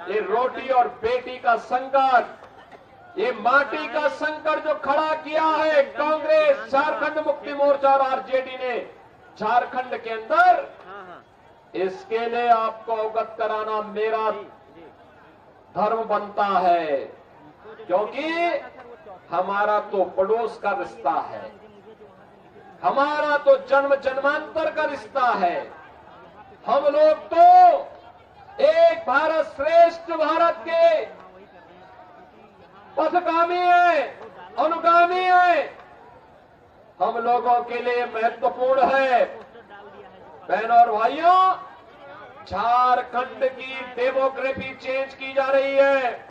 ये रोटी और बेटी का संकट, ये माटी का संकट जो खड़ा किया है कांग्रेस, झारखंड मुक्ति मोर्चा और आरजेडी ने झारखंड के अंदर, इसके लिए आपको अवगत कराना मेरा धर्म बनता है, क्योंकि हमारा तो पड़ोस का रिश्ता है, हमारा तो जन्म जन्मांतर का रिश्ता है। हम लोग तो एक भारत श्रेष्ठ भारत के पथगामी है, अनुगामी है। हम लोगों के लिए महत्वपूर्ण है। बहनों और भाइयों, झारखंड की डेमोग्राफी चेंज की जा रही है।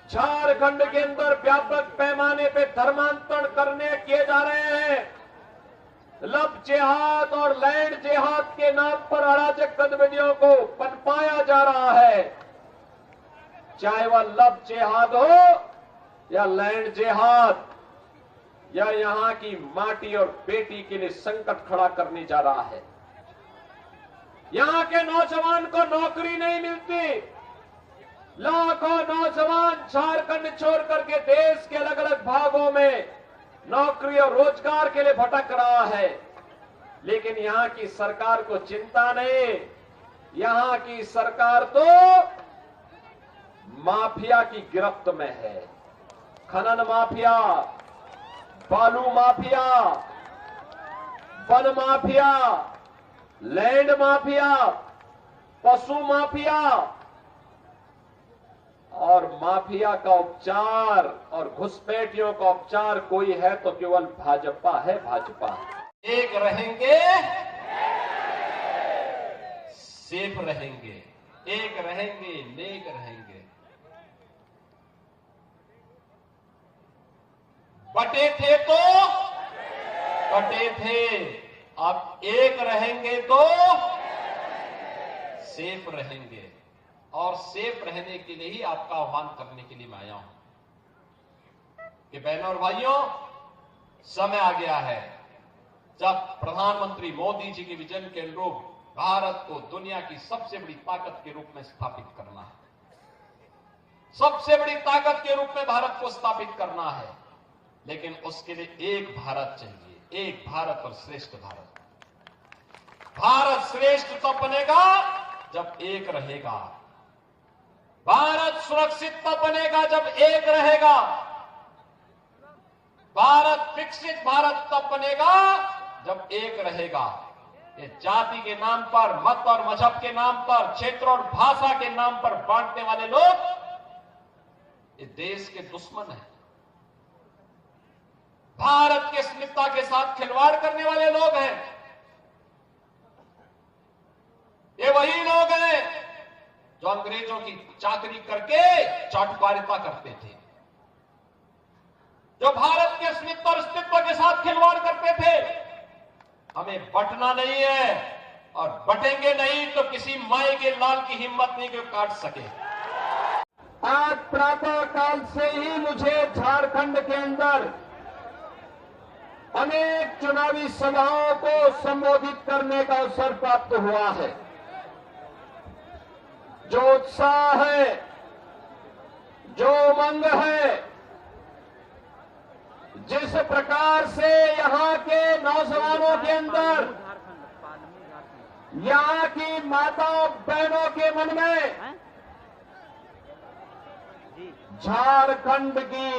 झारखंड के अंदर व्यापक पैमाने पे धर्मांतरण करने किए जा रहे हैं। लव जिहाद और लैंड जिहाद के नाम पर अराजक गतिविधियों को पनपाया जा रहा है। चाहे वह लव जिहाद हो या लैंड जिहाद, या यहां की माटी और बेटी के लिए संकट खड़ा करने जा रहा है। यहां के नौजवान को नौकरी नहीं मिलती। लाखों नौजवान झारखंड छोड़ करके देश के अलग अलग भागों में नौकरी और रोजगार के लिए भटक रहा है, लेकिन यहां की सरकार को चिंता नहीं। यहां की सरकार तो माफिया की गिरफ्त में है। खनन माफिया, बालू mafia, one mafia, land mafia, पशु माफिया और माफिया का उपचार और घुसपैठियों का उपचार कोई है तो केवल भाजपा है, भाजपा। एक रहेंगे, सेफ रहेंगे, एक रहेंगे, नेक रहेंगे। बटे थे तो कटे थे, अब एक रहेंगे तो सेफ रहेंगे। और सेफ रहने के लिए ही आपका आह्वान करने के लिए मैं आया हूं कि बहनों और भाइयों, समय आ गया है जब प्रधानमंत्री मोदी जी के विजन के अनुरूप भारत को दुनिया की सबसे बड़ी ताकत के रूप में स्थापित करना है। सबसे बड़ी ताकत के रूप में भारत को स्थापित करना है, लेकिन उसके लिए एक भारत चाहिए, एक भारत और श्रेष्ठ भारत। भारत श्रेष्ठ तब बनेगा जब एक रहेगा। भारत सुरक्षित तब बनेगा जब एक रहेगा। भारत विकसित भारत तब बनेगा जब एक रहेगा। ये जाति के नाम पर, मत और मजहब के नाम पर, क्षेत्र और भाषा के नाम पर बांटने वाले लोग ये देश के दुश्मन हैं। भारत की अस्मिता के साथ खिलवाड़ करने वाले लोग हैं। ये वही लोग हैं जो अंग्रेजों की चाकरी करके चाटुकारिता करते थे, जो भारत के अस्मिता और अस्तित्व के साथ खिलवाड़ करते थे। हमें बंटना नहीं है, और बटेंगे नहीं तो किसी माई के लाल की हिम्मत नहीं कि काट सके। आज प्रातः काल से ही मुझे झारखंड के अंदर अनेक चुनावी सभाओं को संबोधित करने का अवसर प्राप्त हुआ है। जो उत्साह है, जो उमंग है, जिस प्रकार से यहां के नौजवानों के अंदर, यहां की माताओं बहनों के मन में झारखंड की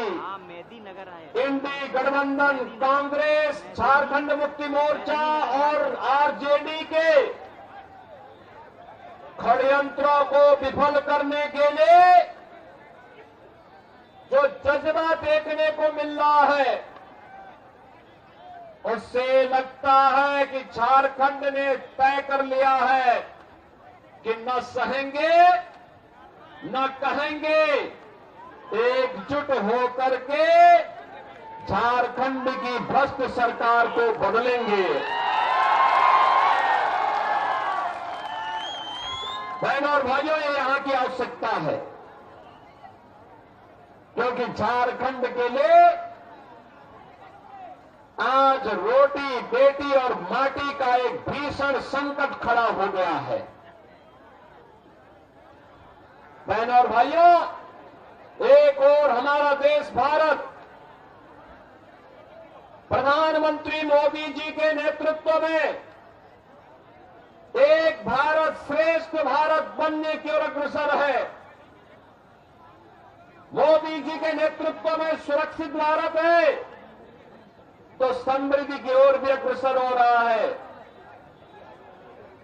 इंडी गठबंधन कांग्रेस, झारखंड मुक्ति मोर्चा और आरजेडी के षड्यंत्रों को विफल करने के लिए जो जज्बा देखने को मिल रहा है, उससे लगता है कि झारखंड ने तय कर लिया है कि न सहेंगे न कहेंगे, एकजुट होकर के झारखंड की भ्रष्ट सरकार को बदलेंगे। बहनों और भाइयों, ये यहां की आवश्यकता है, क्योंकि झारखंड के लिए आज रोटी, बेटी और माटी का एक भीषण संकट खड़ा हो गया है। बहनों और भाइयों, एक और हमारा देश भारत प्रधानमंत्री मोदी जी के नेतृत्व में एक भारत श्रेष्ठ भारत बनने की ओर अग्रसर है। मोदी जी के नेतृत्व में सुरक्षित भारत है तो समृद्धि की ओर भी अग्रसर हो रहा है।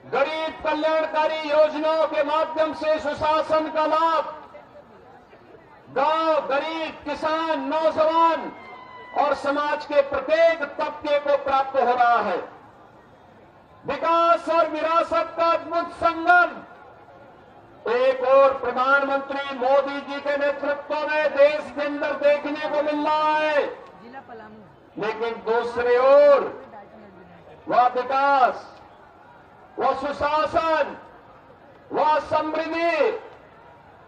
गरीब कल्याणकारी योजनाओं के माध्यम से सुशासन का लाभ गांव, गरीब, किसान, नौजवान और समाज के प्रत्येक तबके को प्राप्त हो रहा है। विकास और विरासत का अद्भुत संगम एक और प्रधानमंत्री मोदी जी के नेतृत्व में देश के अंदर देखने को मिल रहा है, लेकिन दूसरी ओर वह विकास, वह सुशासन, वह समृद्धि,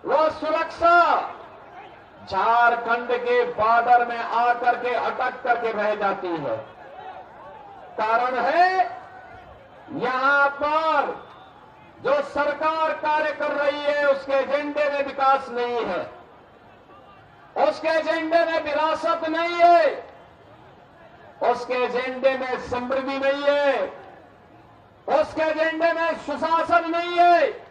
वह सुरक्षा झारखंड के बॉर्डर में आकर के अटक करके रह जाती है। कारण है यहां पर जो सरकार कार्य कर रही है उसके एजेंडे में विकास नहीं है, उसके एजेंडे में विरासत नहीं है, उसके एजेंडे में समृद्धि नहीं है, उसके एजेंडे में सुशासन नहीं है।